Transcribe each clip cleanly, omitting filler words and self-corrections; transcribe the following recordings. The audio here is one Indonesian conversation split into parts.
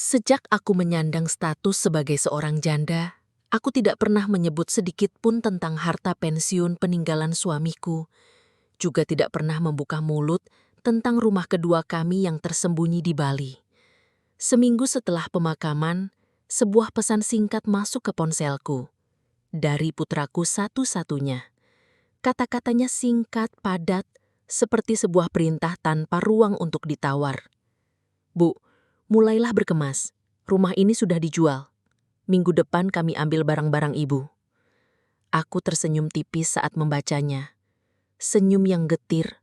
Sejak aku menyandang status sebagai seorang janda, aku tidak pernah menyebut sedikit pun tentang harta pensiun peninggalan suamiku, juga tidak pernah membuka mulut tentang rumah kedua kami yang tersembunyi di Bali. Seminggu setelah pemakaman, sebuah pesan singkat masuk ke ponselku. Dari putraku satu-satunya. Kata-katanya singkat, padat, seperti sebuah perintah tanpa ruang untuk ditawar. Bu, mulailah berkemas. Rumah ini sudah dijual. Minggu depan kami ambil barang-barang ibu. Aku tersenyum tipis saat membacanya. Senyum yang getir,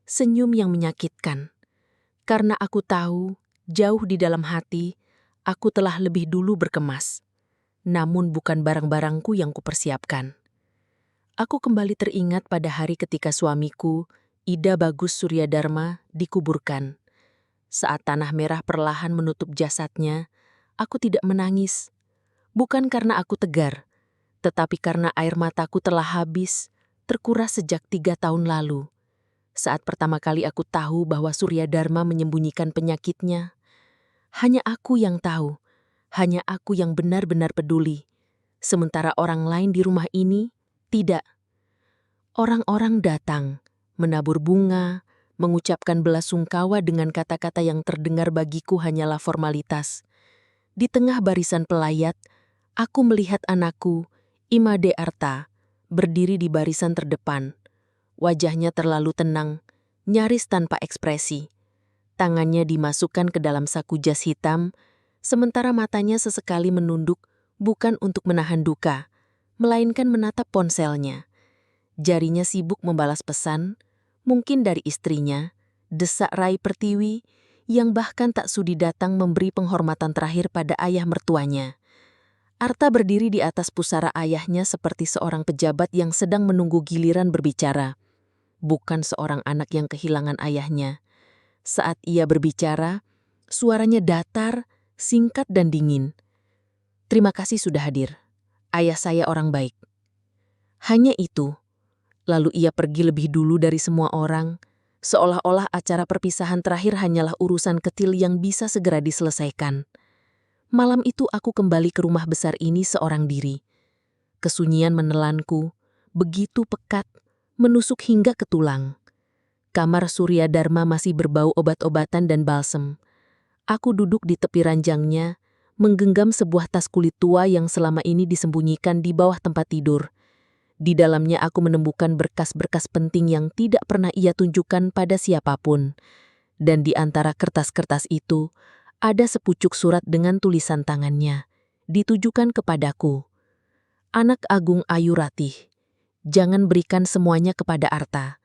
senyum yang menyakitkan. Karena aku tahu, jauh di dalam hati, aku telah lebih dulu berkemas. Namun bukan barang-barangku yang kupersiapkan. Aku kembali teringat pada hari ketika suamiku, Ida Bagus Suryadharma, dikuburkan. Saat tanah merah perlahan menutup jasadnya, aku tidak menangis. Bukan karena aku tegar, tetapi karena air mataku telah habis, terkuras sejak 3 tahun lalu. Saat pertama kali aku tahu bahwa Suryadharma menyembunyikan penyakitnya. Hanya aku yang tahu, hanya aku yang benar-benar peduli. Sementara orang lain di rumah ini, tidak. Orang-orang datang, menabur bunga, mengucapkan belasungkawa dengan kata-kata yang terdengar bagiku hanyalah formalitas. Di tengah barisan pelayat, aku melihat anakku, Imade Arta, berdiri di barisan terdepan. Wajahnya terlalu tenang, nyaris tanpa ekspresi. Tangannya dimasukkan ke dalam saku jas hitam, sementara matanya sesekali menunduk bukan untuk menahan duka, melainkan menatap ponselnya. Jarinya sibuk membalas pesan, mungkin dari istrinya, desak Rai Pertiwi, yang bahkan tak sudi datang memberi penghormatan terakhir pada ayah mertuanya. Arta berdiri di atas pusara ayahnya seperti seorang pejabat yang sedang menunggu giliran berbicara, bukan seorang anak yang kehilangan ayahnya. Saat ia berbicara, suaranya datar, singkat dan dingin. Terima kasih sudah hadir. Ayah saya orang baik. Hanya itu. Lalu ia pergi lebih dulu dari semua orang, seolah-olah acara perpisahan terakhir hanyalah urusan kecil yang bisa segera diselesaikan. Malam itu aku kembali ke rumah besar ini seorang diri. Kesunyian menelanku, begitu pekat, menusuk hingga ke tulang. Kamar Suryadharma masih berbau obat-obatan dan balsem. Aku duduk di tepi ranjangnya, menggenggam sebuah tas kulit tua yang selama ini disembunyikan di bawah tempat tidur. Di dalamnya aku menemukan berkas-berkas penting yang tidak pernah ia tunjukkan pada siapapun. Dan di antara kertas-kertas itu, ada sepucuk surat dengan tulisan tangannya, ditujukan kepadaku. Anak Agung Ayu Ratih, jangan berikan semuanya kepada Arta.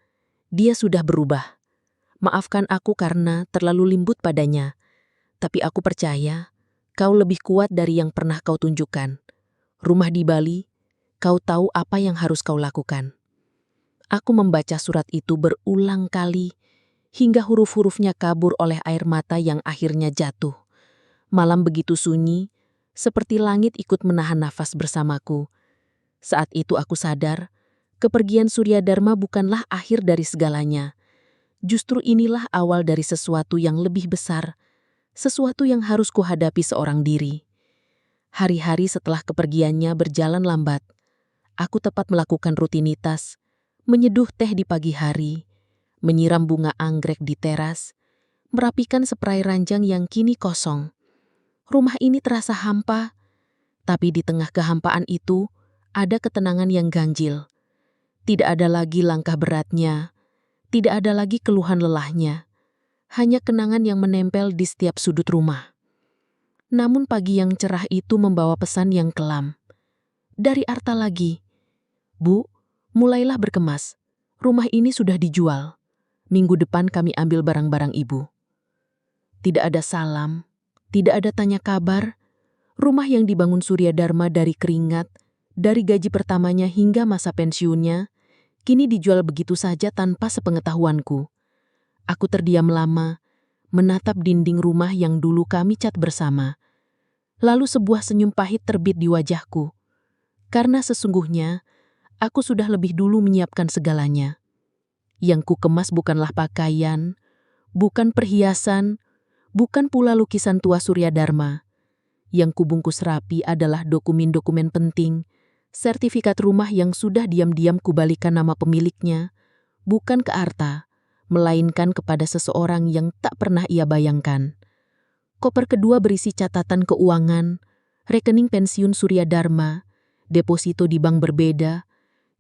Dia sudah berubah. Maafkan aku karena terlalu lembut padanya. Tapi aku percaya, kau lebih kuat dari yang pernah kau tunjukkan. Rumah di Bali, kau tahu apa yang harus kau lakukan. Aku membaca surat itu berulang kali, hingga huruf-hurufnya kabur oleh air mata yang akhirnya jatuh. Malam begitu sunyi, seperti langit ikut menahan nafas bersamaku. Saat itu aku sadar, kepergian Suryadharma bukanlah akhir dari segalanya. Justru inilah awal dari sesuatu yang lebih besar, sesuatu yang harus kuhadapi seorang diri. Hari-hari setelah kepergiannya berjalan lambat. Aku tepat melakukan rutinitas, menyeduh teh di pagi hari, menyiram bunga anggrek di teras, merapikan spray ranjang yang kini kosong. Rumah ini terasa hampa, tapi di tengah kehampaan itu ada ketenangan yang ganjil. Tidak ada lagi langkah beratnya, tidak ada lagi keluhan lelahnya, hanya kenangan yang menempel di setiap sudut rumah. Namun pagi yang cerah itu membawa pesan yang kelam. Dari Arta lagi. Bu, mulailah berkemas. Rumah ini sudah dijual. Minggu depan kami ambil barang-barang ibu. Tidak ada salam, tidak ada tanya kabar. Rumah yang dibangun Suryadharma dari keringat, dari gaji pertamanya hingga masa pensiunnya, kini dijual begitu saja tanpa sepengetahuanku. Aku terdiam lama, menatap dinding rumah yang dulu kami cat bersama. Lalu sebuah senyum pahit terbit di wajahku. Karena sesungguhnya, aku sudah lebih dulu menyiapkan segalanya. Yang ku kemas bukanlah pakaian, bukan perhiasan, Bukan pula lukisan tua Surya Dharma. Yang kubungkus rapi adalah dokumen-dokumen penting, sertifikat rumah yang sudah diam-diam kubalikan nama pemiliknya, bukan ke Arta, melainkan kepada seseorang yang tak pernah ia bayangkan. Koper kedua berisi catatan keuangan, rekening pensiun Surya Dharma, deposito di bank berbeda,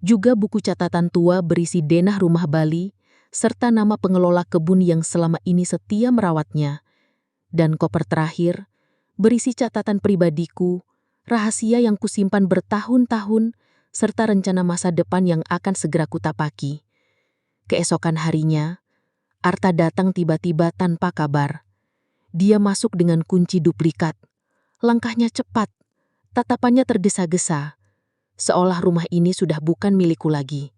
juga buku catatan tua berisi denah rumah Bali, serta nama pengelola kebun yang selama ini setia merawatnya. Dan koper terakhir berisi catatan pribadiku, rahasia yang kusimpan bertahun-tahun, serta rencana masa depan yang akan segera kutapaki. Keesokan harinya, Arta datang tiba-tiba tanpa kabar. Dia masuk dengan kunci duplikat. Langkahnya cepat, tatapannya tergesa-gesa, seolah rumah ini sudah bukan milikku lagi.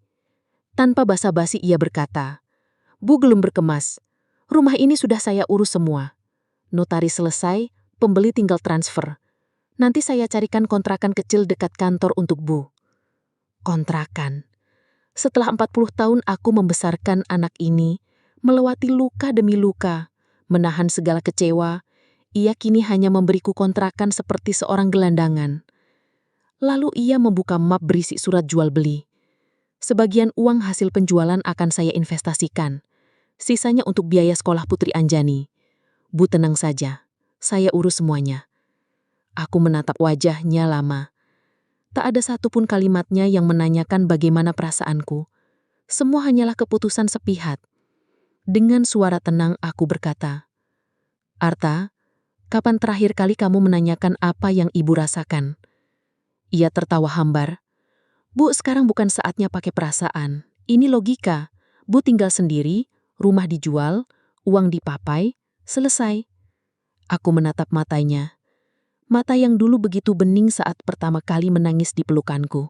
Tanpa basa-basi ia berkata, "Bu belum berkemas, rumah ini sudah saya urus semua. Notaris selesai, pembeli tinggal transfer. Nanti saya carikan kontrakan kecil dekat kantor untuk Bu." Kontrakan. Setelah 40 tahun aku membesarkan anak ini, melewati luka demi luka, menahan segala kecewa, ia kini hanya memberiku kontrakan seperti seorang gelandangan. Lalu ia membuka map berisi surat jual beli. Sebagian uang hasil penjualan akan saya investasikan. Sisanya untuk biaya sekolah Putri Anjani. Bu tenang saja, saya urus semuanya. Aku menatap wajahnya lama. Tak ada satupun kalimatnya yang menanyakan bagaimana perasaanku. Semua hanyalah keputusan sepihak. Dengan suara tenang aku berkata, "Arta, kapan terakhir kali kamu menanyakan apa yang ibu rasakan?" Ia tertawa hambar. "Bu, sekarang bukan saatnya pakai perasaan. Ini logika. Bu tinggal sendiri, rumah dijual, uang dipapai, selesai." Aku menatap matanya. Mata yang dulu begitu bening saat pertama kali menangis di pelukanku.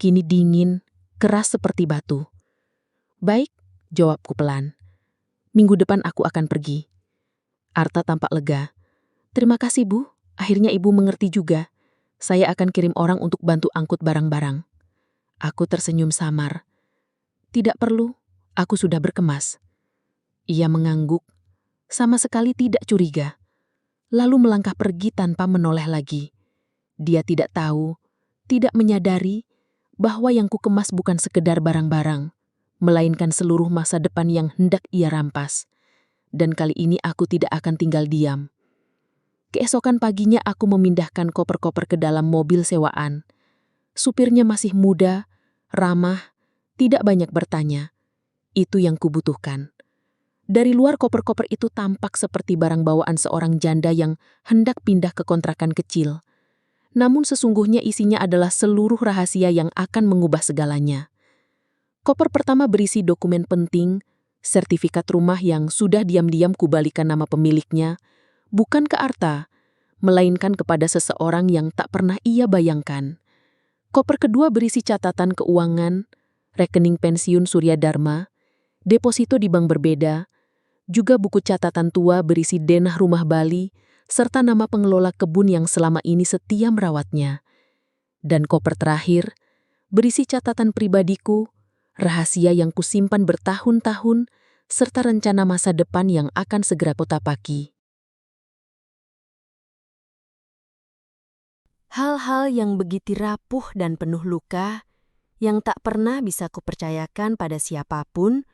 Kini dingin, keras seperti batu. "Baik," jawabku pelan. "Minggu depan aku akan pergi." Arta tampak lega. "Terima kasih, Bu. Akhirnya ibu mengerti juga. Saya akan kirim orang untuk bantu angkut barang-barang." Aku tersenyum samar. "Tidak perlu, aku sudah berkemas." Ia mengangguk, sama sekali tidak curiga. Lalu melangkah pergi tanpa menoleh lagi. Dia tidak tahu, tidak menyadari, bahwa yang kukemas bukan sekedar barang-barang, melainkan seluruh masa depan yang hendak ia rampas. Dan kali ini aku tidak akan tinggal diam. Keesokan paginya aku memindahkan koper-koper ke dalam mobil sewaan. Supirnya masih muda, ramah, tidak banyak bertanya. Itu yang kubutuhkan. Dari luar koper-koper itu tampak seperti barang bawaan seorang janda yang hendak pindah ke kontrakan kecil. Namun sesungguhnya isinya adalah seluruh rahasia yang akan mengubah segalanya. Koper pertama berisi dokumen penting, sertifikat rumah yang sudah diam-diam kubalikan nama pemiliknya, bukan ke Arta, melainkan kepada seseorang yang tak pernah ia bayangkan. Koper kedua berisi catatan keuangan, rekening pensiun Surya Dharma, deposito di bank berbeda, juga buku catatan tua berisi denah rumah Bali, serta nama pengelola kebun yang selama ini setia merawatnya. Dan koper terakhir berisi catatan pribadiku, rahasia yang kusimpan bertahun-tahun, serta rencana masa depan yang akan segera kutapaki. Hal-hal yang begitu rapuh dan penuh luka, yang tak pernah bisa kupercayakan pada siapapun,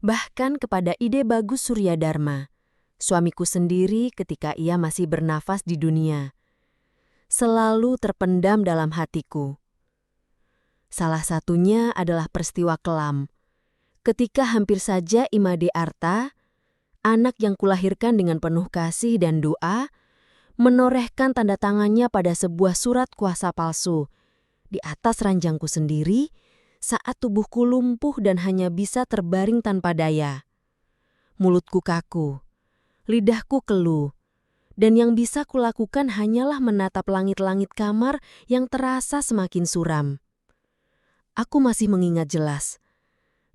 bahkan kepada ide bagus Surya Dharma, suamiku sendiri ketika ia masih bernafas di dunia, selalu terpendam dalam hatiku. Salah satunya adalah peristiwa kelam, ketika hampir saja Imade Arta, anak yang kulahirkan dengan penuh kasih dan doa, menorehkan tanda tangannya pada sebuah surat kuasa palsu di atas ranjangku sendiri, saat tubuhku lumpuh dan hanya bisa terbaring tanpa daya. Mulutku kaku, lidahku keluh, dan yang bisa kulakukan hanyalah menatap langit-langit kamar yang terasa semakin suram. Aku masih mengingat jelas.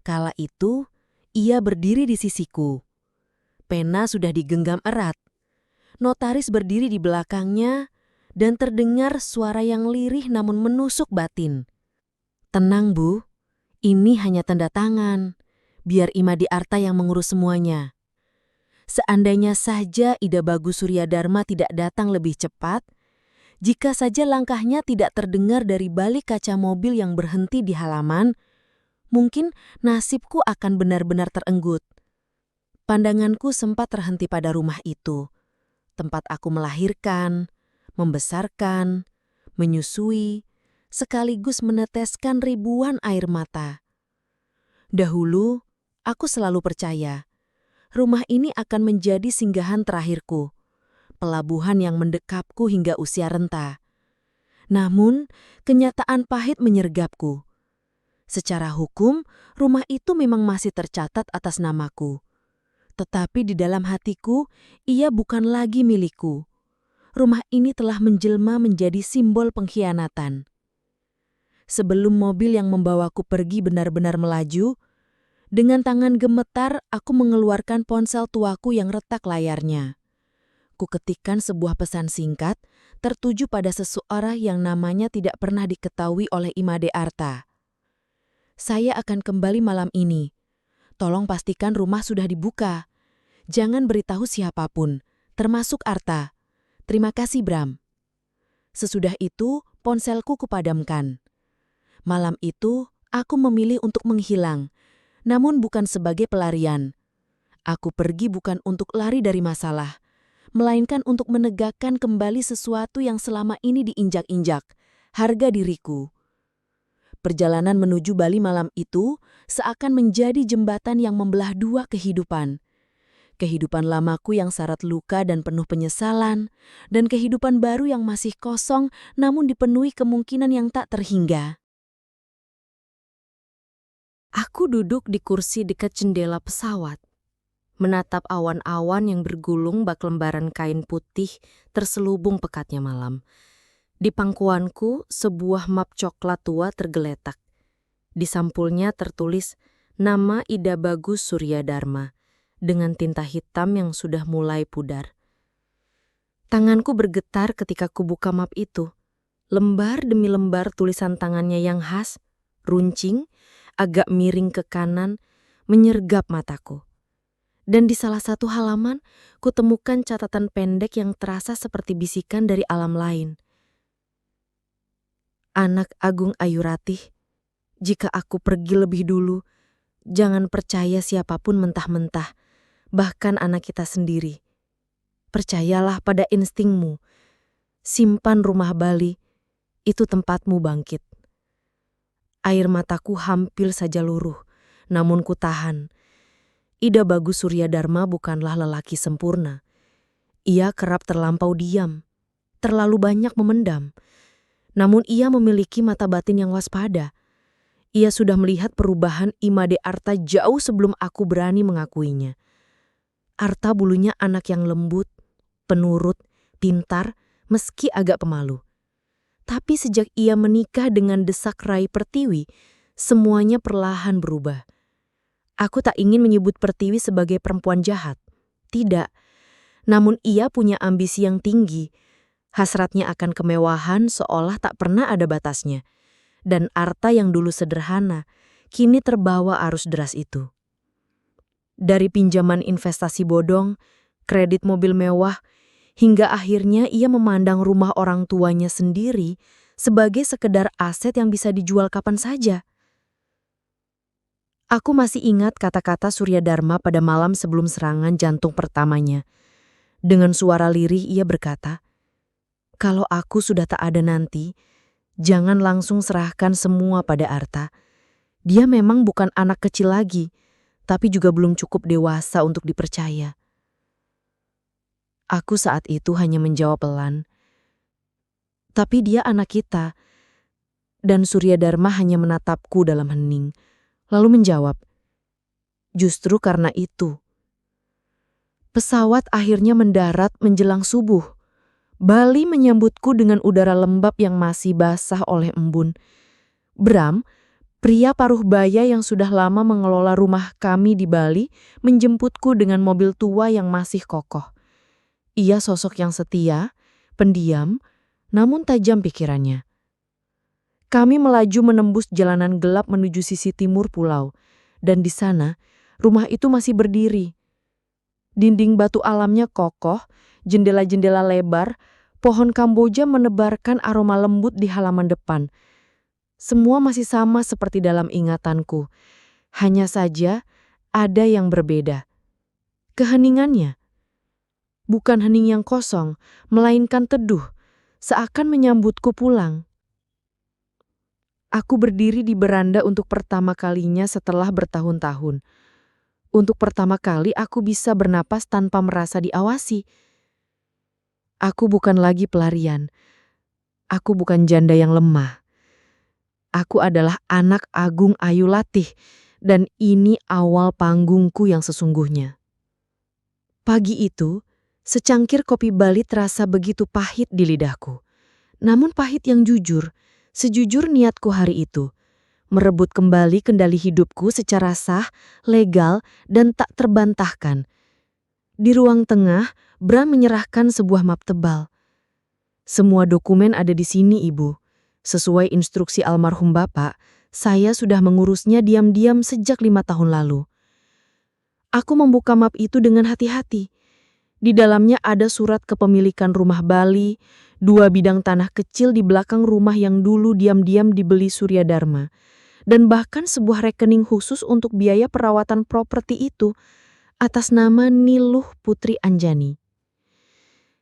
Kala itu, ia berdiri di sisiku. Pena sudah digenggam erat. Notaris berdiri di belakangnya, dan terdengar suara yang lirih namun menusuk batin. "Tenang, Bu. Ini hanya tanda tangan. Biar Imade Arta yang mengurus semuanya." Seandainya saja Ida Bagus Suryadharma tidak datang lebih cepat, jika saja langkahnya tidak terdengar dari balik kaca mobil yang berhenti di halaman, mungkin nasibku akan benar-benar terenggut. Pandanganku sempat terhenti pada rumah itu, tempat aku melahirkan, membesarkan, menyusui, sekaligus meneteskan ribuan air mata. Dahulu, aku selalu percaya, rumah ini akan menjadi singgahan terakhirku, pelabuhan yang mendekapku hingga usia renta. Namun, kenyataan pahit menyergapku. Secara hukum, rumah itu memang masih tercatat atas namaku. Tetapi di dalam hatiku, ia bukan lagi milikku. Rumah ini telah menjelma menjadi simbol pengkhianatan. Sebelum mobil yang membawaku pergi benar-benar melaju, dengan tangan gemetar aku mengeluarkan ponsel tuaku yang retak layarnya. Kuketikkan sebuah pesan singkat tertuju pada seseorang yang namanya tidak pernah diketahui oleh Imade Arta. Saya akan kembali malam ini. Tolong pastikan rumah sudah dibuka. Jangan beritahu siapapun, termasuk Arta. Terima kasih, Bram. Sesudah itu, ponselku kupadamkan. Malam itu, aku memilih untuk menghilang, namun bukan sebagai pelarian. Aku pergi bukan untuk lari dari masalah, melainkan untuk menegakkan kembali sesuatu yang selama ini diinjak-injak, harga diriku. Perjalanan menuju Bali malam itu seakan menjadi jembatan yang membelah dua kehidupan. Kehidupan lamaku yang syarat luka dan penuh penyesalan, dan kehidupan baru yang masih kosong namun dipenuhi kemungkinan yang tak terhingga. Aku duduk di kursi dekat jendela pesawat, menatap awan-awan yang bergulung bak lembaran kain putih terselubung pekatnya malam. Di pangkuanku, sebuah map coklat tua tergeletak. Di sampulnya tertulis nama Ida Bagus Suryadharma dengan tinta hitam yang sudah mulai pudar. Tanganku bergetar ketika kubuka map itu. Lembar demi lembar tulisan tangannya yang khas, runcing, agak miring ke kanan, menyergap mataku. Dan di salah satu halaman, kutemukan catatan pendek yang terasa seperti bisikan dari alam lain. Anak Agung Ayuratih, jika aku pergi lebih dulu, jangan percaya siapapun mentah-mentah, bahkan anak kita sendiri. Percayalah pada instingmu. Simpan rumah Bali, itu tempatmu bangkit. Air mataku hampir saja luruh, namun ku tahan. Ida Bagus Suryadharma bukanlah lelaki sempurna. Ia kerap terlampau diam, terlalu banyak memendam. Namun ia memiliki mata batin yang waspada. Ia sudah melihat perubahan Imade Arta jauh sebelum aku berani mengakuinya. Arta bulunya anak yang lembut, penurut, pintar, meski agak pemalu. Tapi sejak ia menikah dengan Desak Rai Pertiwi, semuanya perlahan berubah. Aku tak ingin menyebut Pertiwi sebagai perempuan jahat. Tidak. Namun ia punya ambisi yang tinggi. Hasratnya akan kemewahan seolah tak pernah ada batasnya. Dan Arta yang dulu sederhana, kini terbawa arus deras itu. Dari pinjaman investasi bodong, kredit mobil mewah, hingga akhirnya ia memandang rumah orang tuanya sendiri sebagai sekedar aset yang bisa dijual kapan saja. Aku masih ingat kata-kata Suryadharma pada malam sebelum serangan jantung pertamanya. Dengan suara lirih ia berkata, "Kalau aku sudah tak ada nanti, jangan langsung serahkan semua pada Arta. Dia memang bukan anak kecil lagi, tapi juga belum cukup dewasa untuk dipercaya." Aku saat itu hanya menjawab pelan, "Tapi dia anak kita." Dan Suryadharma hanya menatapku dalam hening, lalu menjawab, "Justru karena itu." Pesawat akhirnya mendarat menjelang subuh. Bali menyambutku dengan udara lembab yang masih basah oleh embun. Bram, pria paruh baya yang sudah lama mengelola rumah kami di Bali, menjemputku dengan mobil tua yang masih kokoh. Ia sosok yang setia, pendiam, namun tajam pikirannya. Kami melaju menembus jalanan gelap menuju sisi timur pulau, dan di sana, rumah itu masih berdiri. Dinding batu alamnya kokoh, jendela-jendela lebar, pohon Kamboja menebarkan aroma lembut di halaman depan. Semua masih sama seperti dalam ingatanku. Hanya saja ada yang berbeda. Keheningannya. Bukan hening yang kosong, melainkan teduh, seakan menyambutku pulang. Aku berdiri di beranda untuk pertama kalinya setelah bertahun-tahun. Untuk pertama kali aku bisa bernapas tanpa merasa diawasi. Aku bukan lagi pelarian. Aku bukan janda yang lemah. Aku adalah anak Agung Ayu Latih, dan ini awal panggungku yang sesungguhnya. Pagi itu, secangkir kopi Bali terasa begitu pahit di lidahku. Namun pahit yang jujur, sejujur niatku hari itu. Merebut kembali kendali hidupku secara sah, legal, dan tak terbantahkan. Di ruang tengah, Bram menyerahkan sebuah map tebal. Semua dokumen ada di sini, Ibu. Sesuai instruksi almarhum Bapak, saya sudah mengurusnya diam-diam sejak 5 tahun lalu. Aku membuka map itu dengan hati-hati. Di dalamnya ada surat kepemilikan rumah Bali, 2 bidang tanah kecil di belakang rumah yang dulu diam-diam dibeli Surya Dharma, dan bahkan sebuah rekening khusus untuk biaya perawatan properti itu atas nama Niluh Putri Anjani.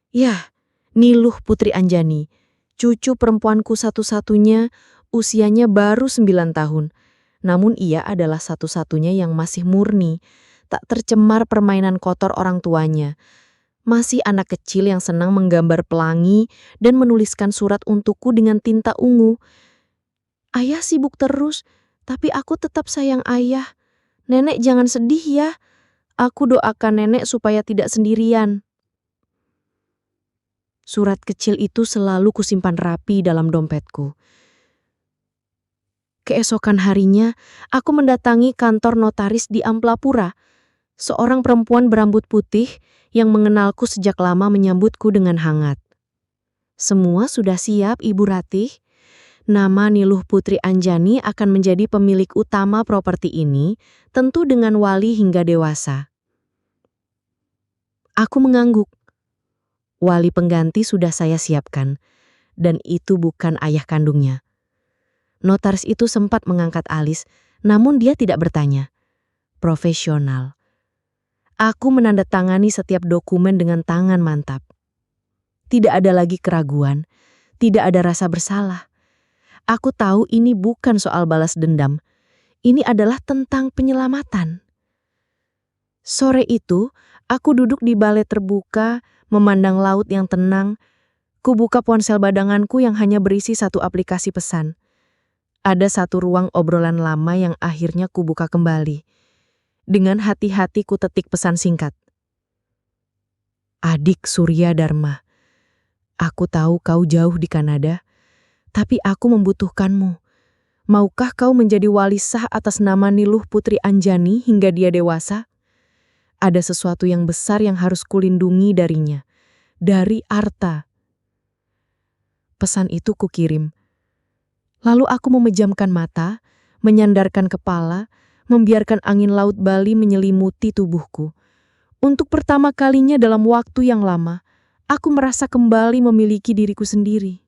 Ya, Niluh Putri Anjani, cucu perempuanku satu-satunya, usianya baru 9 tahun. Namun ia adalah satu-satunya yang masih murni, tak tercemar permainan kotor orang tuanya. Masih anak kecil yang senang menggambar pelangi dan menuliskan surat untukku dengan tinta ungu. Ayah sibuk terus, tapi aku tetap sayang ayah. Nenek jangan sedih ya. Aku doakan nenek supaya tidak sendirian. Surat kecil itu selalu kusimpan rapi dalam dompetku. Keesokan harinya, aku mendatangi kantor notaris di Amplapura. Seorang perempuan berambut putih yang mengenalku sejak lama menyambutku dengan hangat. Semua sudah siap, Ibu Ratih. Nama Niluh Putri Anjani akan menjadi pemilik utama properti ini, tentu dengan wali hingga dewasa. Aku mengangguk. Wali pengganti sudah saya siapkan, dan itu bukan ayah kandungnya. Notaris itu sempat mengangkat alis, namun dia tidak bertanya. Profesional. Aku menandatangani setiap dokumen dengan tangan mantap. Tidak ada lagi keraguan, tidak ada rasa bersalah. Aku tahu ini bukan soal balas dendam. Ini adalah tentang penyelamatan. Sore itu, aku duduk di balai terbuka, memandang laut yang tenang. Kubuka ponsel badanganku yang hanya berisi satu aplikasi pesan. Ada satu ruang obrolan lama yang akhirnya kubuka kembali. Dengan hati-hati ku ketik pesan singkat. Adik Surya Dharma, aku tahu kau jauh di Kanada, tapi aku membutuhkanmu. Maukah kau menjadi wali sah atas nama Niluh Putri Anjani hingga dia dewasa? Ada sesuatu yang besar yang harus kulindungi darinya. Dari Arta. Pesan itu kukirim. Lalu aku memejamkan mata, menyandarkan kepala, membiarkan angin laut Bali menyelimuti tubuhku. Untuk pertama kalinya dalam waktu yang lama, aku merasa kembali memiliki diriku sendiri.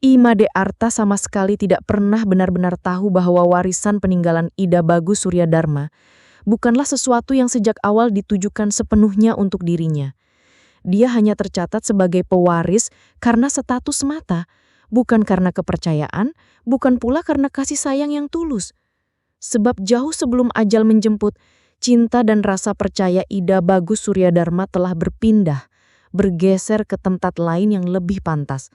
Imade Arta sama sekali tidak pernah benar-benar tahu bahwa warisan peninggalan Ida Bagus Surya Dharma bukanlah sesuatu yang sejak awal ditujukan sepenuhnya untuk dirinya. Dia hanya tercatat sebagai pewaris karena status semata, bukan karena kepercayaan, bukan pula karena kasih sayang yang tulus. Sebab jauh sebelum ajal menjemput, cinta dan rasa percaya Ida Bagus Surya Dharma telah berpindah, bergeser ke tempat lain yang lebih pantas.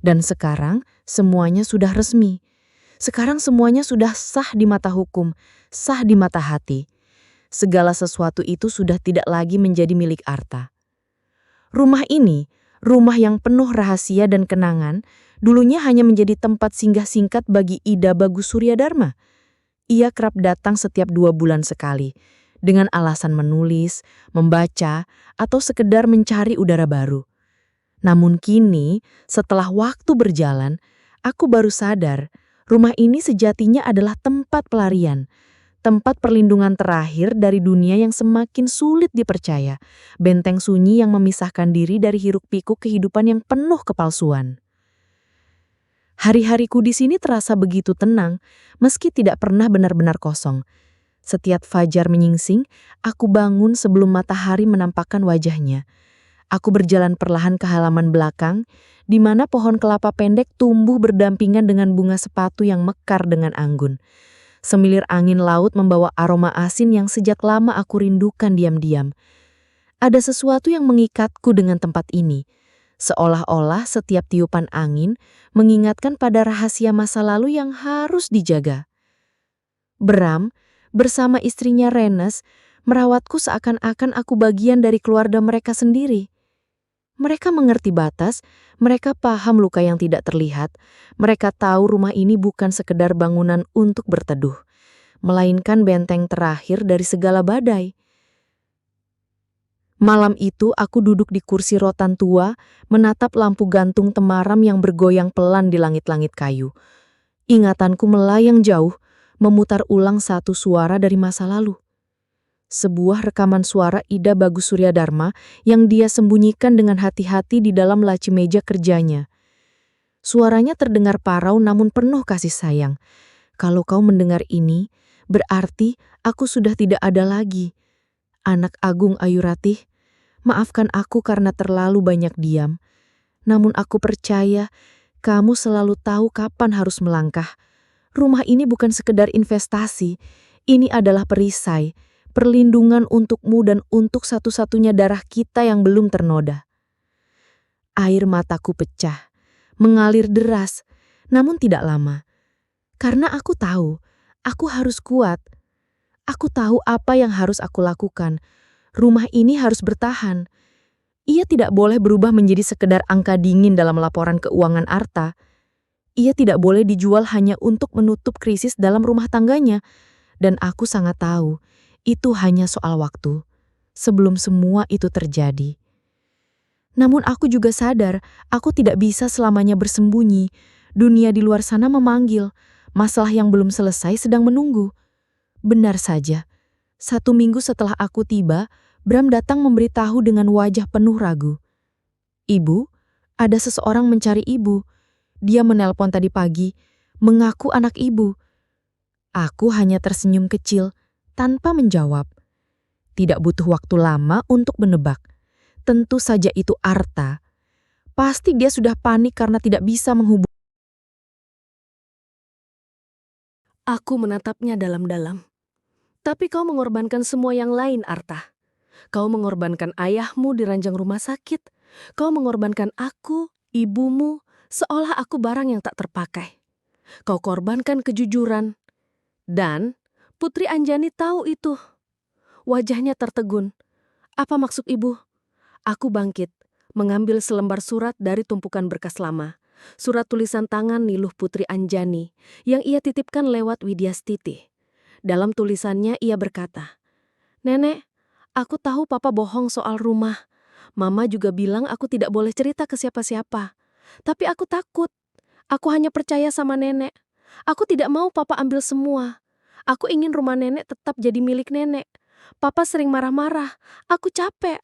Dan sekarang semuanya sudah resmi. Sekarang semuanya sudah sah di mata hukum, sah di mata hati. Segala sesuatu itu sudah tidak lagi menjadi milik Arta. Rumah ini, rumah yang penuh rahasia dan kenangan, dulunya hanya menjadi tempat singgah singkat bagi Ida Bagus Surya Dharma. Ia kerap datang setiap 2 bulan sekali, dengan alasan menulis, membaca, atau sekedar mencari udara baru. Namun kini, setelah waktu berjalan, aku baru sadar rumah ini sejatinya adalah tempat pelarian, tempat perlindungan terakhir dari dunia yang semakin sulit dipercaya, benteng sunyi yang memisahkan diri dari hiruk-pikuk kehidupan yang penuh kepalsuan. Hari-hariku di sini terasa begitu tenang, meski tidak pernah benar-benar kosong. Setiap fajar menyingsing, aku bangun sebelum matahari menampakkan wajahnya. Aku berjalan perlahan ke halaman belakang, di mana pohon kelapa pendek tumbuh berdampingan dengan bunga sepatu yang mekar dengan anggun. Semilir angin laut membawa aroma asin yang sejak lama aku rindukan diam-diam. Ada sesuatu yang mengikatku dengan tempat ini. Seolah-olah setiap tiupan angin mengingatkan pada rahasia masa lalu yang harus dijaga. Bram, bersama istrinya Rennes, merawatku seakan-akan aku bagian dari keluarga mereka sendiri. Mereka mengerti batas, mereka paham luka yang tidak terlihat, mereka tahu rumah ini bukan sekedar bangunan untuk berteduh, melainkan benteng terakhir dari segala badai. Malam itu aku duduk di kursi rotan tua, menatap lampu gantung temaram yang bergoyang pelan di langit-langit kayu. Ingatanku melayang jauh, memutar ulang satu suara dari masa lalu. Sebuah rekaman suara Ida Bagus Suryadharma yang dia sembunyikan dengan hati-hati di dalam laci meja kerjanya. Suaranya terdengar parau namun penuh kasih sayang. Kalau kau mendengar ini, berarti aku sudah tidak ada lagi. Anak Agung Ayu Ratih, maafkan aku karena terlalu banyak diam. Namun aku percaya kamu selalu tahu kapan harus melangkah. Rumah ini bukan sekedar investasi, ini adalah perisai. Perlindungan untukmu dan untuk satu-satunya darah kita yang belum ternoda. Air mataku pecah, mengalir deras, namun tidak lama. Karena aku tahu, aku harus kuat. Aku tahu apa yang harus aku lakukan. Rumah ini harus bertahan. Ia tidak boleh berubah menjadi sekedar angka dingin dalam laporan keuangan Arta. Ia tidak boleh dijual hanya untuk menutup krisis dalam rumah tangganya. Dan aku sangat tahu, itu hanya soal waktu, sebelum semua itu terjadi. Namun aku juga sadar, aku tidak bisa selamanya bersembunyi. Dunia di luar sana memanggil, masalah yang belum selesai sedang menunggu. Benar saja, 1 minggu setelah aku tiba, Bram datang memberitahu dengan wajah penuh ragu. Ibu, ada seseorang mencari ibu. Dia menelpon tadi pagi, mengaku anak ibu. Aku hanya tersenyum kecil, tanpa menjawab. Tidak butuh waktu lama untuk menebak. Tentu saja itu Arta. Pasti dia sudah panik karena tidak bisa menghubungi. Aku menatapnya dalam-dalam. Tapi kau mengorbankan semua yang lain, Arta. Kau mengorbankan ayahmu di ranjang rumah sakit. Kau mengorbankan aku, ibumu, seolah aku barang yang tak terpakai. Kau korbankan kejujuran. Dan Putri Anjani tahu itu. Wajahnya tertegun. Apa maksud ibu? Aku bangkit, mengambil selembar surat dari tumpukan berkas lama. Surat tulisan tangan Niluh Putri Anjani yang ia titipkan lewat Widyastiti. Dalam tulisannya ia berkata, "Nenek, aku tahu papa bohong soal rumah. Mama juga bilang aku tidak boleh cerita ke siapa-siapa. Tapi aku takut. Aku hanya percaya sama nenek. Aku tidak mau papa ambil semua. Aku ingin rumah nenek tetap jadi milik nenek. Papa sering marah-marah. Aku capek."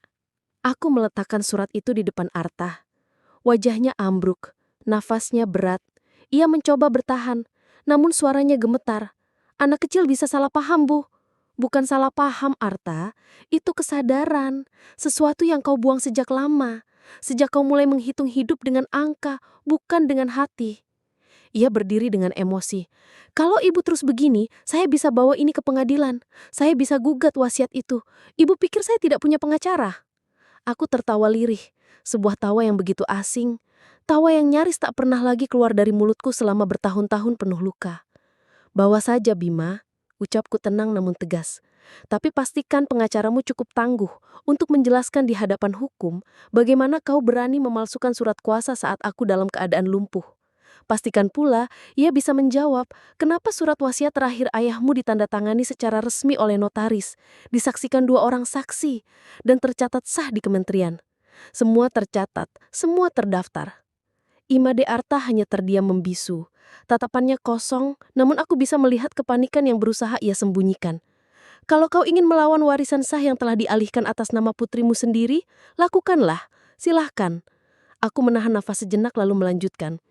Aku meletakkan surat itu di depan Arta. Wajahnya ambruk, nafasnya berat. Ia mencoba bertahan, namun suaranya gemetar. Anak kecil bisa salah paham, Bu. Bukan salah paham, Arta. Itu kesadaran. Sesuatu yang kau buang sejak lama. Sejak kau mulai menghitung hidup dengan angka, bukan dengan hati. Ia berdiri dengan emosi. Kalau ibu terus begini, saya bisa bawa ini ke pengadilan. Saya bisa gugat wasiat itu. Ibu pikir saya tidak punya pengacara? Aku tertawa lirih, sebuah tawa yang begitu asing. Tawa yang nyaris tak pernah lagi keluar dari mulutku selama bertahun-tahun penuh luka. "Bawa saja, Bima," ucapku tenang namun tegas. "Tapi pastikan pengacaramu cukup tangguh untuk menjelaskan di hadapan hukum bagaimana kau berani memalsukan surat kuasa saat aku dalam keadaan lumpuh. Pastikan pula ia bisa menjawab kenapa surat wasiat terakhir ayahmu ditandatangani secara resmi oleh notaris, disaksikan 2 orang saksi, dan tercatat sah di kementerian. Semua tercatat, semua terdaftar. Imade Arta hanya terdiam membisu. Tatapannya kosong, namun aku bisa melihat kepanikan yang berusaha ia sembunyikan. Kalau kau ingin melawan warisan sah yang telah dialihkan atas nama putrimu sendiri, lakukanlah. Silahkan. Aku menahan nafas sejenak lalu melanjutkan.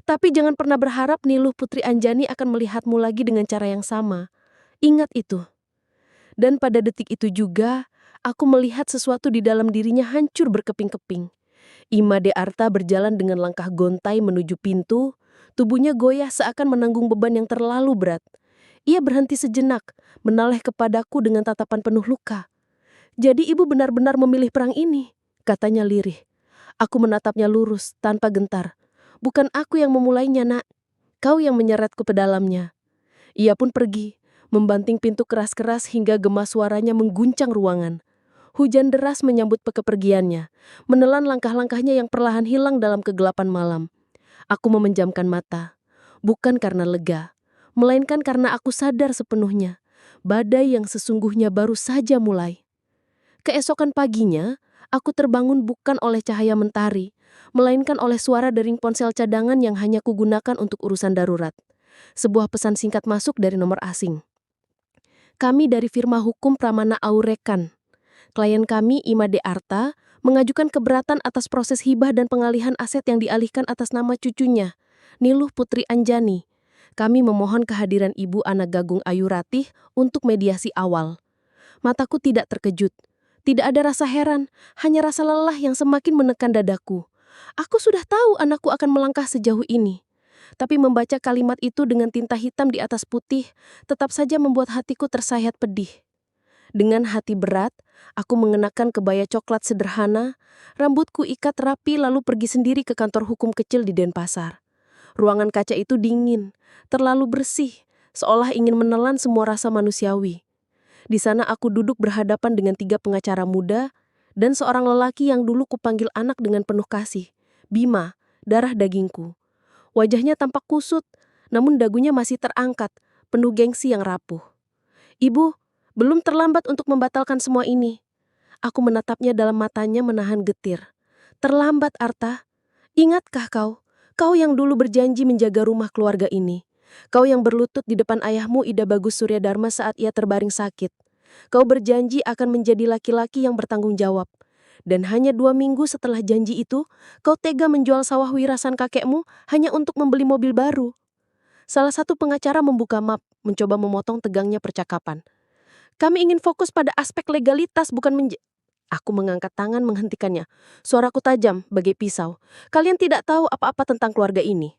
Tapi jangan pernah berharap Niluh Putri Anjani akan melihatmu lagi dengan cara yang sama. Ingat itu. Dan pada detik itu juga, aku melihat sesuatu di dalam dirinya hancur berkeping-keping. Imade Arta berjalan dengan langkah gontai menuju pintu, tubuhnya goyah seakan menanggung beban yang terlalu berat. Ia berhenti sejenak, menoleh kepadaku dengan tatapan penuh luka. Jadi ibu benar-benar memilih perang ini, katanya lirih. Aku menatapnya lurus, tanpa gentar. Bukan aku yang memulainya, nak. Kau yang menyeretku ke dalamnya. Ia pun pergi, membanting pintu keras-keras hingga gema suaranya mengguncang ruangan. Hujan deras menyambut kepergiannya, menelan langkah-langkahnya yang perlahan hilang dalam kegelapan malam. Aku memejamkan mata, bukan karena lega, melainkan karena aku sadar sepenuhnya, badai yang sesungguhnya baru saja mulai. Keesokan paginya, aku terbangun bukan oleh cahaya mentari, melainkan oleh suara dering ponsel cadangan yang hanya kugunakan untuk urusan darurat. Sebuah pesan singkat masuk dari nomor asing. Kami dari firma hukum Pramana Aurekan. Klien kami, Imade Arta, mengajukan keberatan atas proses hibah dan pengalihan aset yang dialihkan atas nama cucunya, Niluh Putri Anjani. Kami memohon kehadiran Ibu Ana Gagung Ayu Ratih untuk mediasi awal. Mataku tidak terkejut. Tidak ada rasa heran, hanya rasa lelah yang semakin menekan dadaku. Aku sudah tahu anakku akan melangkah sejauh ini. Tapi membaca kalimat itu dengan tinta hitam di atas putih, tetap saja membuat hatiku tersayat pedih. Dengan hati berat, aku mengenakan kebaya coklat sederhana, rambutku ikat rapi lalu pergi sendiri ke kantor hukum kecil di Denpasar. Ruangan kaca itu dingin, terlalu bersih, seolah ingin menelan semua rasa manusiawi. Di sana aku duduk berhadapan dengan 3 pengacara muda dan seorang lelaki yang dulu kupanggil anak dengan penuh kasih, Bima, darah dagingku. Wajahnya tampak kusut, namun dagunya masih terangkat, penuh gengsi yang rapuh. Ibu, belum terlambat untuk membatalkan semua ini. Aku menatapnya dalam matanya menahan getir. Terlambat, Arta. Ingatkah kau? Kau yang dulu berjanji menjaga rumah keluarga ini. Kau yang berlutut di depan ayahmu Ida Bagus Surya Dharma saat ia terbaring sakit. Kau berjanji akan menjadi laki-laki yang bertanggung jawab. Dan hanya 2 minggu setelah janji itu, kau tega menjual sawah wirasan kakekmu hanya untuk membeli mobil baru. Salah satu pengacara membuka map, mencoba memotong tegangnya percakapan. Kami ingin fokus pada aspek legalitas, bukan Aku mengangkat tangan menghentikannya. Suaraku tajam, bagai pisau. Kalian tidak tahu apa-apa tentang keluarga ini.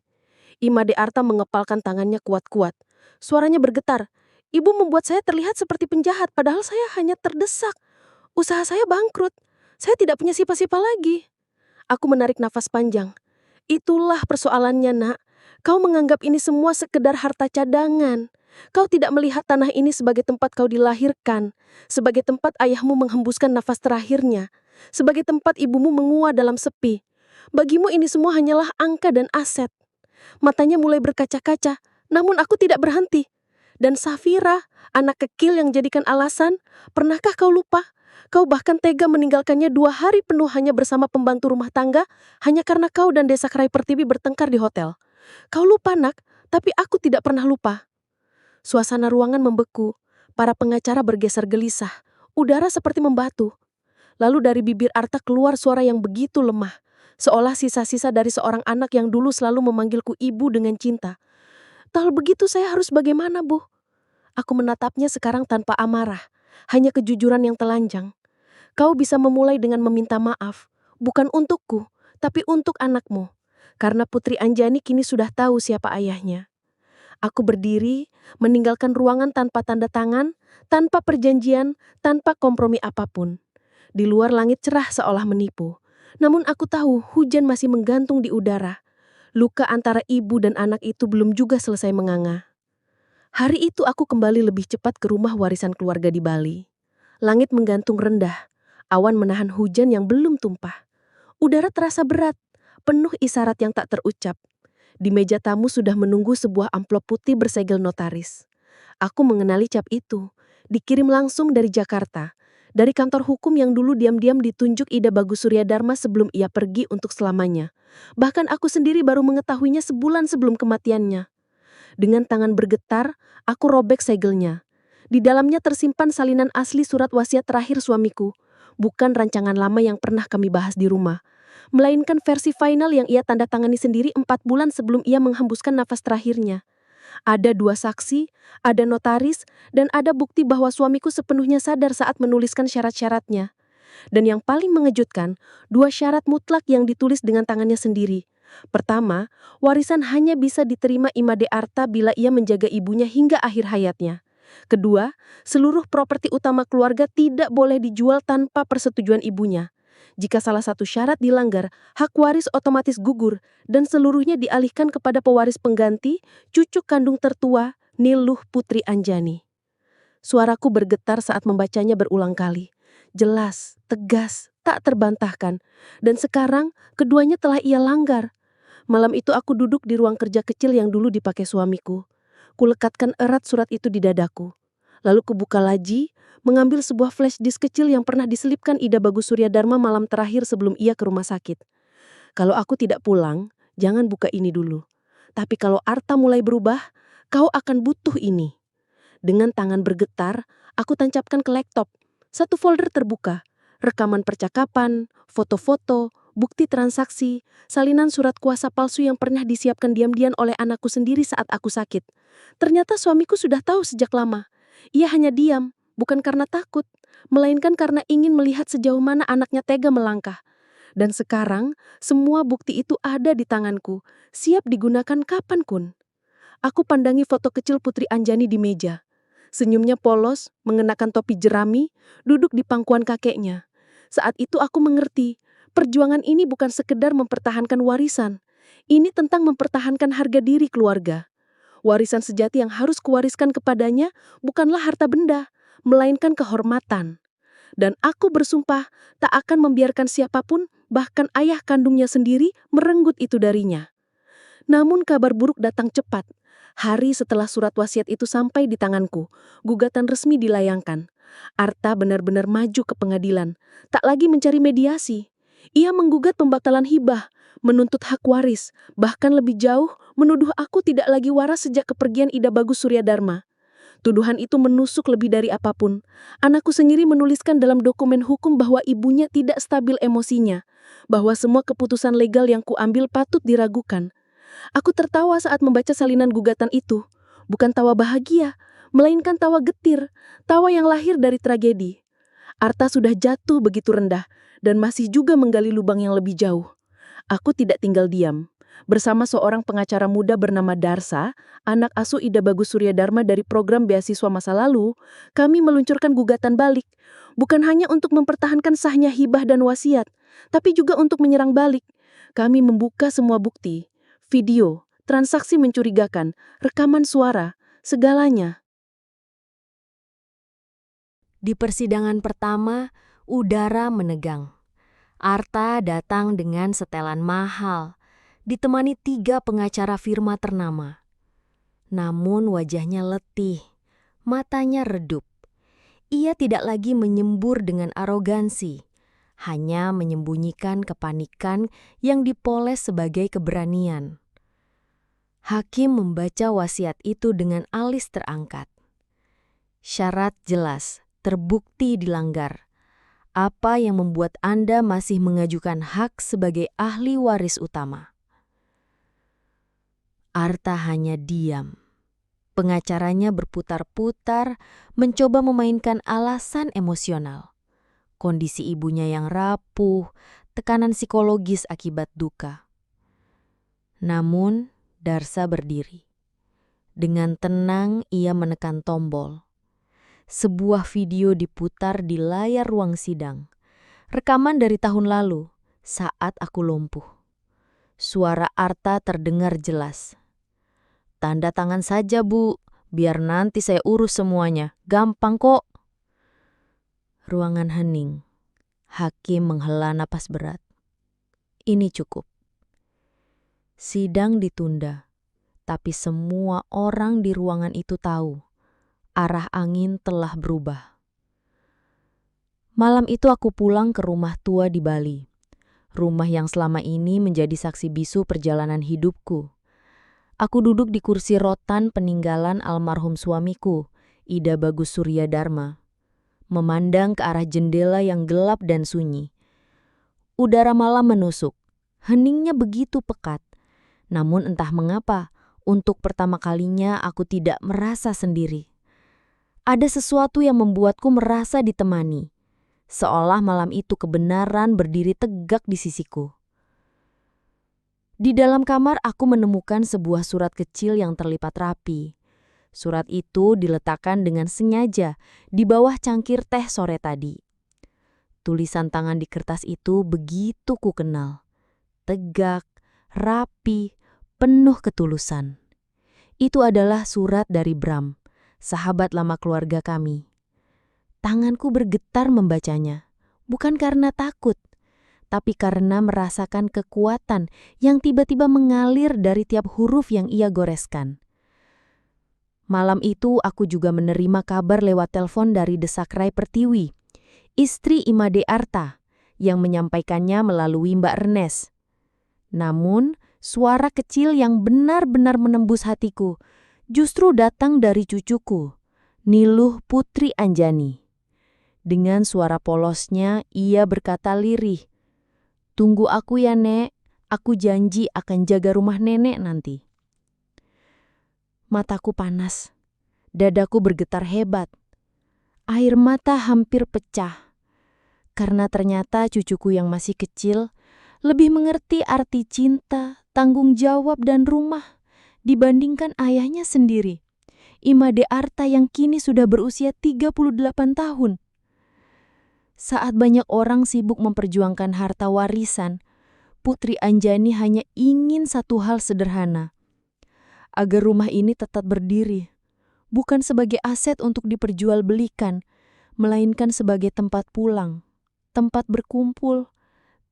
Imade Arta mengepalkan tangannya kuat-kuat. Suaranya bergetar. Ibu membuat saya terlihat seperti penjahat, padahal saya hanya terdesak. Usaha saya bangkrut. Saya tidak punya siapa-siapa lagi. Aku menarik nafas panjang. Itulah persoalannya, nak. Kau menganggap ini semua sekedar harta cadangan. Kau tidak melihat tanah ini sebagai tempat kau dilahirkan, sebagai tempat ayahmu menghembuskan nafas terakhirnya, sebagai tempat ibumu menguat dalam sepi. Bagimu ini semua hanyalah angka dan aset. Matanya mulai berkaca-kaca, namun aku tidak berhenti. Dan Safira, anak kecil yang jadikan alasan, pernahkah kau lupa? Kau bahkan tega meninggalkannya 2 hari penuh hanya bersama pembantu rumah tangga, hanya karena kau dan Desa Kerai Pertiwi bertengkar di hotel. Kau lupa, nak, tapi aku tidak pernah lupa. Suasana ruangan membeku, para pengacara bergeser gelisah, udara seperti membatu. Lalu dari bibir Arta keluar suara yang begitu lemah, seolah sisa-sisa dari seorang anak yang dulu selalu memanggilku ibu dengan cinta. Kalau begitu saya harus bagaimana, Bu? Aku menatapnya sekarang tanpa amarah, hanya kejujuran yang telanjang. Kau bisa memulai dengan meminta maaf, bukan untukku, tapi untuk anakmu. Karena Putri Anjani kini sudah tahu siapa ayahnya. Aku berdiri, meninggalkan ruangan tanpa tanda tangan, tanpa perjanjian, tanpa kompromi apapun. Di luar langit cerah seolah menipu. Namun aku tahu hujan masih menggantung di udara. Luka antara ibu dan anak itu belum juga selesai menganga. Hari itu aku kembali lebih cepat ke rumah warisan keluarga di Bali. Langit menggantung rendah, awan menahan hujan yang belum tumpah. Udara terasa berat, penuh isyarat yang tak terucap. Di meja tamu sudah menunggu sebuah amplop putih bersegel notaris. Aku mengenali cap itu, dikirim langsung dari Jakarta, Dari kantor hukum yang dulu diam-diam ditunjuk Ida Bagus Suryadharma sebelum ia pergi untuk selamanya. Bahkan aku sendiri baru mengetahuinya sebulan sebelum kematiannya. Dengan tangan bergetar, aku robek segelnya. Di dalamnya tersimpan salinan asli surat wasiat terakhir suamiku. Bukan rancangan lama yang pernah kami bahas di rumah, melainkan versi final yang ia tanda tangani sendiri 4 bulan sebelum ia menghembuskan nafas terakhirnya. Ada 2 saksi, ada notaris, dan ada bukti bahwa suamiku sepenuhnya sadar saat menuliskan syarat-syaratnya. Dan yang paling mengejutkan, 2 syarat mutlak yang ditulis dengan tangannya sendiri. Pertama, warisan hanya bisa diterima Imade Arta bila ia menjaga ibunya hingga akhir hayatnya. Kedua, seluruh properti utama keluarga tidak boleh dijual tanpa persetujuan ibunya. Jika salah satu syarat dilanggar, hak waris otomatis gugur dan seluruhnya dialihkan kepada pewaris pengganti, cucu kandung tertua, Niluh Putri Anjani. Suaraku bergetar saat membacanya berulang kali. Jelas, tegas, tak terbantahkan. Dan sekarang, keduanya telah ia langgar. Malam itu aku duduk di ruang kerja kecil yang dulu dipakai suamiku. Kulekatkan erat surat itu di dadaku. Lalu kubuka laji, mengambil sebuah flash disk kecil yang pernah diselipkan Ida Bagus Suryadharma malam terakhir sebelum ia ke rumah sakit. Kalau aku tidak pulang, jangan buka ini dulu. Tapi kalau Arta mulai berubah, kau akan butuh ini. Dengan tangan bergetar, aku tancapkan ke laptop. Satu folder terbuka, rekaman percakapan, foto-foto, bukti transaksi, salinan surat kuasa palsu yang pernah disiapkan diam-diam oleh anakku sendiri saat aku sakit. Ternyata suamiku sudah tahu sejak lama. Ia hanya diam, bukan karena takut, melainkan karena ingin melihat sejauh mana anaknya tega melangkah. Dan sekarang, semua bukti itu ada di tanganku, siap digunakan kapanpun. Aku pandangi foto kecil Putri Anjani di meja. Senyumnya polos, mengenakan topi jerami, duduk di pangkuan kakeknya. Saat itu aku mengerti, perjuangan ini bukan sekedar mempertahankan warisan. Ini tentang mempertahankan harga diri keluarga. Warisan sejati yang harus kuwariskan kepadanya bukanlah harta benda, melainkan kehormatan. Dan aku bersumpah tak akan membiarkan siapapun, bahkan ayah kandungnya sendiri, merenggut itu darinya. Namun kabar buruk datang cepat. Hari setelah surat wasiat itu sampai di tanganku, gugatan resmi dilayangkan. Arta benar-benar maju ke pengadilan, tak lagi mencari mediasi. Ia menggugat pembatalan hibah, menuntut hak waris, bahkan lebih jauh menuduh aku tidak lagi waras sejak kepergian Ida Bagus Suryadharma. Tuduhan itu menusuk lebih dari apapun. Anakku sendiri menuliskan dalam dokumen hukum bahwa ibunya tidak stabil emosinya, bahwa semua keputusan legal yang kuambil patut diragukan. Aku tertawa saat membaca salinan gugatan itu. Bukan tawa bahagia, melainkan tawa getir, tawa yang lahir dari tragedi. Arta sudah jatuh begitu rendah dan masih juga menggali lubang yang lebih jauh. Aku tidak tinggal diam. Bersama seorang pengacara muda bernama Darsa, anak asuh Ida Bagus Suryadharma dari program beasiswa masa lalu, kami meluncurkan gugatan balik. Bukan hanya untuk mempertahankan sahnya hibah dan wasiat, tapi juga untuk menyerang balik. Kami membuka semua bukti, video, transaksi mencurigakan, rekaman suara, segalanya. Di persidangan pertama, udara menegang. Arta datang dengan setelan mahal, ditemani 3 pengacara firma ternama. Namun wajahnya letih, matanya redup. Ia tidak lagi menyembur dengan arogansi, hanya menyembunyikan kepanikan yang dipoles sebagai keberanian. Hakim membaca wasiat itu dengan alis terangkat. Syarat jelas, terbukti dilanggar. Apa yang membuat Anda masih mengajukan hak sebagai ahli waris utama? Arta hanya diam. Pengacaranya berputar-putar, mencoba memainkan alasan emosional. Kondisi ibunya yang rapuh, tekanan psikologis akibat duka. Namun, Darsa berdiri. Dengan tenang ia menekan tombol. Sebuah video diputar di layar ruang sidang. Rekaman dari tahun lalu, saat aku lumpuh. Suara Arta terdengar jelas. "Tanda tangan saja, Bu. Biar nanti saya urus semuanya. Gampang kok." Ruangan hening. Hakim menghela napas berat. Ini cukup. Sidang ditunda. Tapi semua orang di ruangan itu tahu. Arah angin telah berubah. Malam itu aku pulang ke rumah tua di Bali. Rumah yang selama ini menjadi saksi bisu perjalanan hidupku. Aku duduk di kursi rotan peninggalan almarhum suamiku, Ida Bagus Surya Dharma, memandang ke arah jendela yang gelap dan sunyi. Udara malam menusuk, heningnya begitu pekat. Namun entah mengapa, untuk pertama kalinya aku tidak merasa sendiri. Ada sesuatu yang membuatku merasa ditemani, seolah malam itu kebenaran berdiri tegak di sisiku. Di dalam kamar aku menemukan sebuah surat kecil yang terlipat rapi. Surat itu diletakkan dengan sengaja di bawah cangkir teh sore tadi. Tulisan tangan di kertas itu begitu ku kenal. Tegak, rapi, penuh ketulusan. Itu adalah surat dari Bram, sahabat lama keluarga kami. Tanganku bergetar membacanya, bukan karena takut, tapi karena merasakan kekuatan yang tiba-tiba mengalir dari tiap huruf yang ia goreskan. Malam itu aku juga menerima kabar lewat telepon dari Desakrai Pertiwi, istri Imade Arta, yang menyampaikannya melalui Mbak Ernest. Namun, suara kecil yang benar-benar menembus hatiku justru datang dari cucuku, Niluh Putri Anjani. Dengan suara polosnya, ia berkata lirih, "Tunggu aku ya, Nek. Aku janji akan jaga rumah nenek nanti." Mataku panas. Dadaku bergetar hebat. Air mata hampir pecah. Karena ternyata cucuku yang masih kecil lebih mengerti arti cinta, tanggung jawab dan rumah dibandingkan ayahnya sendiri, Imade Arta yang kini sudah berusia 38 tahun. Saat banyak orang sibuk memperjuangkan harta warisan, Putri Anjani hanya ingin satu hal sederhana, agar rumah ini tetap berdiri, bukan sebagai aset untuk diperjualbelikan, melainkan sebagai tempat pulang, tempat berkumpul,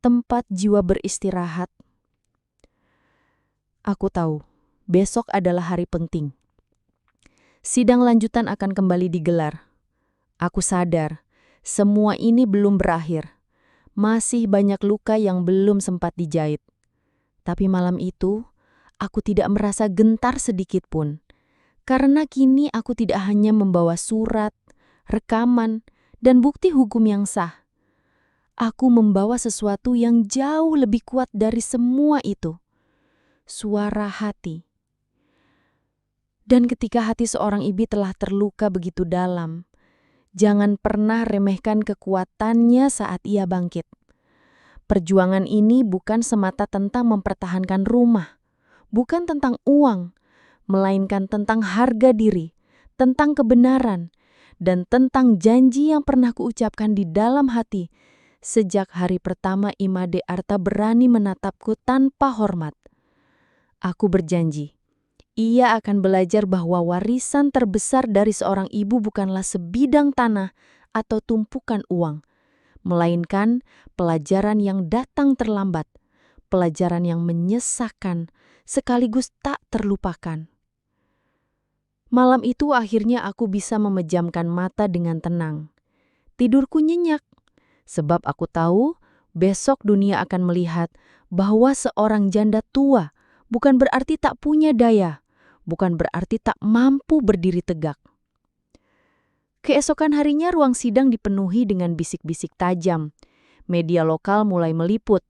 tempat jiwa beristirahat. Aku tahu, besok adalah hari penting. Sidang lanjutan akan kembali digelar. Aku sadar, semua ini belum berakhir. Masih banyak luka yang belum sempat dijahit. Tapi malam itu, aku tidak merasa gentar sedikit pun. Karena kini aku tidak hanya membawa surat, rekaman, dan bukti hukum yang sah. Aku membawa sesuatu yang jauh lebih kuat dari semua itu. Suara hati. Dan ketika hati seorang ibu telah terluka begitu dalam, jangan pernah remehkan kekuatannya saat ia bangkit. Perjuangan ini bukan semata tentang mempertahankan rumah, bukan tentang uang, melainkan tentang harga diri, tentang kebenaran, dan tentang janji yang pernah kuucapkan di dalam hati sejak hari pertama Imade Arta berani menatapku tanpa hormat. Aku berjanji, ia akan belajar bahwa warisan terbesar dari seorang ibu bukanlah sebidang tanah atau tumpukan uang, melainkan pelajaran yang datang terlambat, pelajaran yang menyesakkan sekaligus tak terlupakan. Malam itu akhirnya aku bisa memejamkan mata dengan tenang. Tidurku nyenyak, sebab aku tahu besok dunia akan melihat bahwa seorang janda tua bukan berarti tak punya daya, bukan berarti tak mampu berdiri tegak. Keesokan harinya ruang sidang dipenuhi dengan bisik-bisik tajam. Media lokal mulai meliput.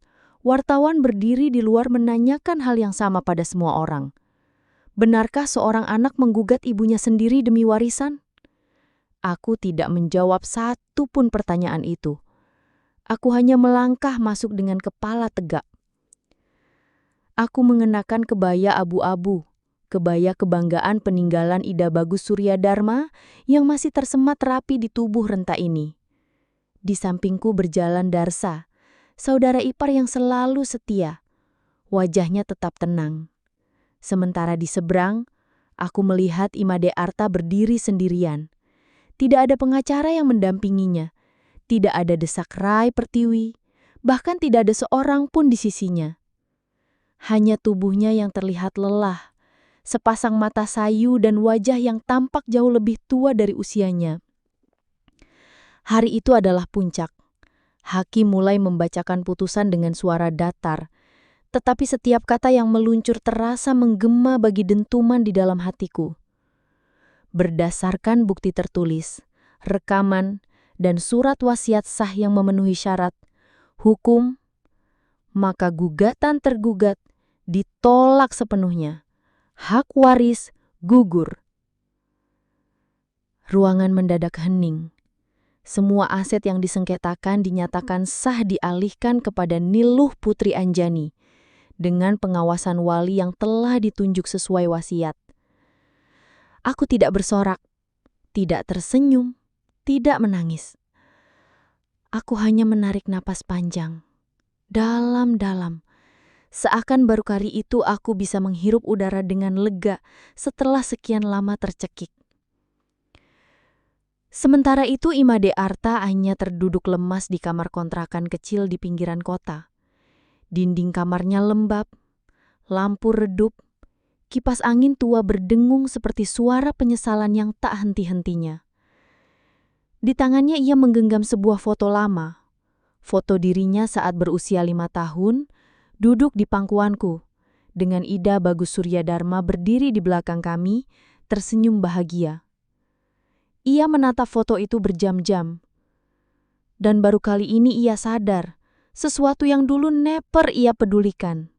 Wartawan berdiri di luar menanyakan hal yang sama pada semua orang. Benarkah seorang anak menggugat ibunya sendiri demi warisan? Aku tidak menjawab satu pun pertanyaan itu. Aku hanya melangkah masuk dengan kepala tegak. Aku mengenakan kebaya abu-abu, kebaya kebanggaan peninggalan Ida Bagus Surya Dharma yang masih tersemat rapi di tubuh renta ini. Di sampingku berjalan Darsa, saudara ipar yang selalu setia. Wajahnya tetap tenang. Sementara di seberang, aku melihat Imade Arta berdiri sendirian. Tidak ada pengacara yang mendampinginya. Tidak ada Desakrai Pertiwi. Bahkan tidak ada seorang pun di sisinya. Hanya tubuhnya yang terlihat lelah. Sepasang mata sayu dan wajah yang tampak jauh lebih tua dari usianya. Hari itu adalah puncak. Hakim mulai membacakan putusan dengan suara datar, tetapi setiap kata yang meluncur terasa menggema bagi dentuman di dalam hatiku. Berdasarkan bukti tertulis, rekaman, dan surat wasiat sah yang memenuhi syarat hukum, maka gugatan tergugat ditolak sepenuhnya. Hak waris gugur. Ruangan mendadak hening. Semua aset yang disengketakan dinyatakan sah dialihkan kepada Niluh Putri Anjani dengan pengawasan wali yang telah ditunjuk sesuai wasiat. Aku tidak bersorak, tidak tersenyum, tidak menangis. Aku hanya menarik napas panjang, dalam-dalam. Seakan baru kali itu aku bisa menghirup udara dengan lega setelah sekian lama tercekik. Sementara itu Imade Arta hanya terduduk lemas di kamar kontrakan kecil di pinggiran kota. Dinding kamarnya lembab, lampu redup, kipas angin tua berdengung seperti suara penyesalan yang tak henti-hentinya. Di tangannya ia menggenggam sebuah foto lama. Foto dirinya saat berusia 5 tahun, duduk di pangkuanku, dengan Ida Bagus Suryadharma berdiri di belakang kami, tersenyum bahagia. Ia menatap foto itu berjam-jam. Dan baru kali ini ia sadar, sesuatu yang dulu never ia pedulikan.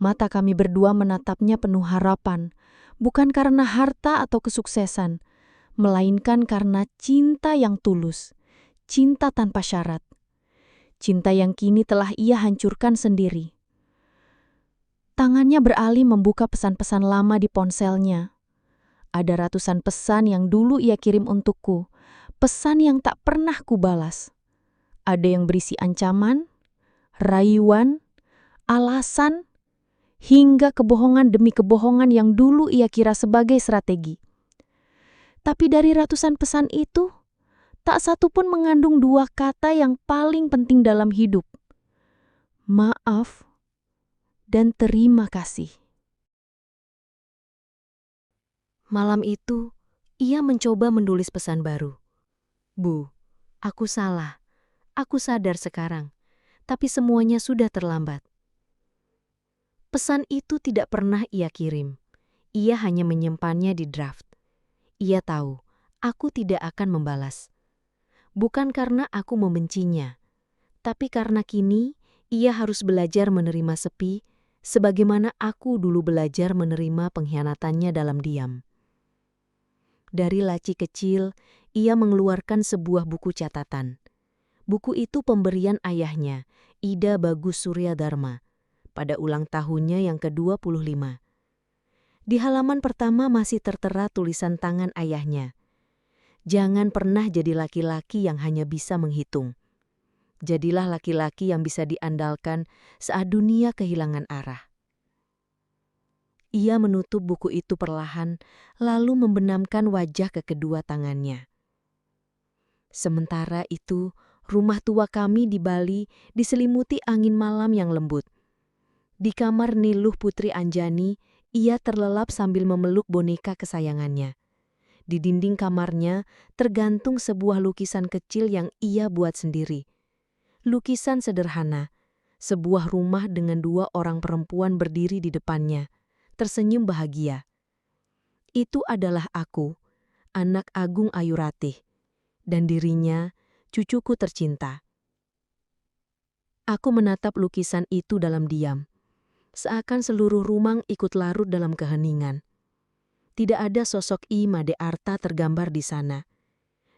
Mata kami berdua menatapnya penuh harapan, bukan karena harta atau kesuksesan, melainkan karena cinta yang tulus, cinta tanpa syarat. Cinta yang kini telah ia hancurkan sendiri. Tangannya beralih membuka pesan-pesan lama di ponselnya. Ada ratusan pesan yang dulu ia kirim untukku, pesan yang tak pernah kubalas. Ada yang berisi ancaman, rayuan, alasan, hingga kebohongan demi kebohongan yang dulu ia kira sebagai strategi. Tapi dari ratusan pesan itu, tak satu pun mengandung 2 kata yang paling penting dalam hidup. Maaf dan terima kasih. Malam itu, ia mencoba menulis pesan baru. Bu, aku salah. Aku sadar sekarang, tapi semuanya sudah terlambat. Pesan itu tidak pernah ia kirim. Ia hanya menyimpannya di draft. Ia tahu, aku tidak akan membalas. Bukan karena aku membencinya, tapi karena kini ia harus belajar menerima sepi, sebagaimana aku dulu belajar menerima pengkhianatannya dalam diam. Dari laci kecil, ia mengeluarkan sebuah buku catatan. Buku itu pemberian ayahnya, Ida Bagus Suryadharma, pada ulang tahunnya yang ke-25. Di halaman pertama masih tertera tulisan tangan ayahnya. Jangan pernah jadi laki-laki yang hanya bisa menghitung. Jadilah laki-laki yang bisa diandalkan saat dunia kehilangan arah. Ia menutup buku itu perlahan, lalu membenamkan wajah ke kedua tangannya. Sementara itu, rumah tua kami di Bali diselimuti angin malam yang lembut. Di kamar Niluh Putri Anjani, ia terlelap sambil memeluk boneka kesayangannya. Di dinding kamarnya tergantung sebuah lukisan kecil yang ia buat sendiri. Lukisan sederhana, sebuah rumah dengan 2 orang perempuan berdiri di depannya, tersenyum bahagia. Itu adalah aku, anak Agung Ayu Ratih, dan dirinya, cucuku tercinta. Aku menatap lukisan itu dalam diam, seakan seluruh rumah ikut larut dalam keheningan. Tidak ada sosok Imade Arta tergambar di sana.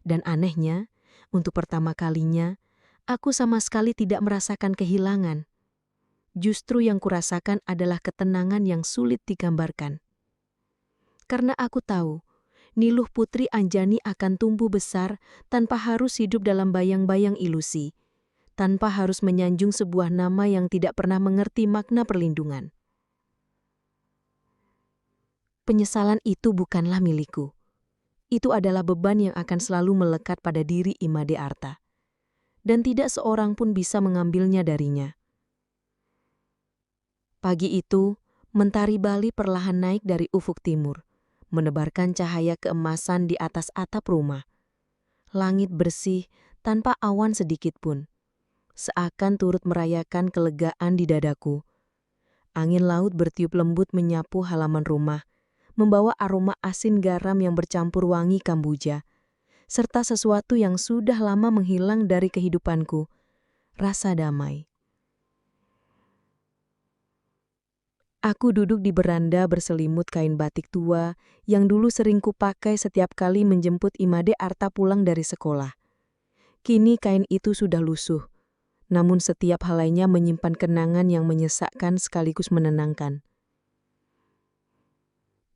Dan anehnya, untuk pertama kalinya, aku sama sekali tidak merasakan kehilangan. Justru yang kurasakan adalah ketenangan yang sulit digambarkan. Karena aku tahu, Niluh Putri Anjani akan tumbuh besar tanpa harus hidup dalam bayang-bayang ilusi, tanpa harus menyanjung sebuah nama yang tidak pernah mengerti makna perlindungan. Penyesalan itu bukanlah milikku. Itu adalah beban yang akan selalu melekat pada diri Imade Arta. Dan tidak seorang pun bisa mengambilnya darinya. Pagi itu, mentari Bali perlahan naik dari ufuk timur, menebarkan cahaya keemasan di atas atap rumah. Langit bersih, tanpa awan sedikit pun. Seakan turut merayakan kelegaan di dadaku. Angin laut bertiup lembut menyapu halaman rumah, membawa aroma asin garam yang bercampur wangi kambuja, serta sesuatu yang sudah lama menghilang dari kehidupanku, rasa damai. Aku duduk di beranda berselimut kain batik tua yang dulu sering kupakai setiap kali menjemput Imade Arta pulang dari sekolah. Kini kain itu sudah lusuh, namun setiap helainya menyimpan kenangan yang menyesakkan sekaligus menenangkan.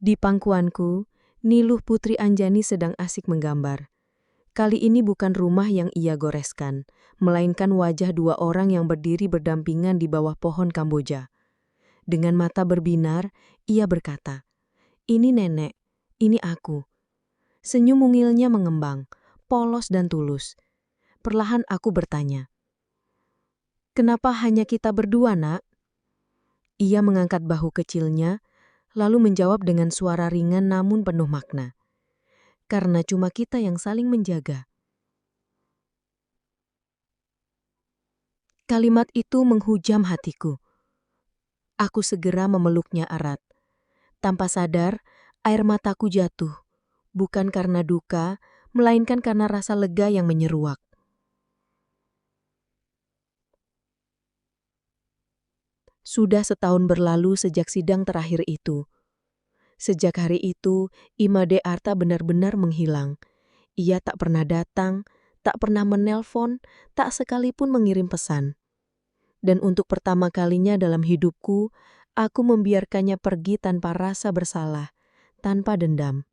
Di pangkuanku, Niluh Putri Anjani sedang asik menggambar. Kali ini bukan rumah yang ia goreskan, melainkan wajah dua orang yang berdiri berdampingan di bawah pohon Kamboja. Dengan mata berbinar, ia berkata, "Ini nenek, ini aku." Senyum mungilnya mengembang, polos dan tulus. Perlahan aku bertanya, "Kenapa hanya kita berdua, Nak?" Ia mengangkat bahu kecilnya, lalu menjawab dengan suara ringan namun penuh makna. "Karena cuma kita yang saling menjaga." Kalimat itu menghujam hatiku. Aku segera memeluknya erat. Tanpa sadar, air mataku jatuh, bukan karena duka, melainkan karena rasa lega yang menyeruak. Sudah setahun berlalu sejak sidang terakhir itu. Sejak hari itu, Imade Arta benar-benar menghilang. Ia tak pernah datang, tak pernah menelpon, tak sekalipun mengirim pesan. Dan untuk pertama kalinya dalam hidupku, aku membiarkannya pergi tanpa rasa bersalah, tanpa dendam.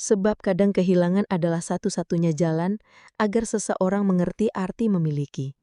Sebab kadang kehilangan adalah satu-satunya jalan agar seseorang mengerti arti memiliki.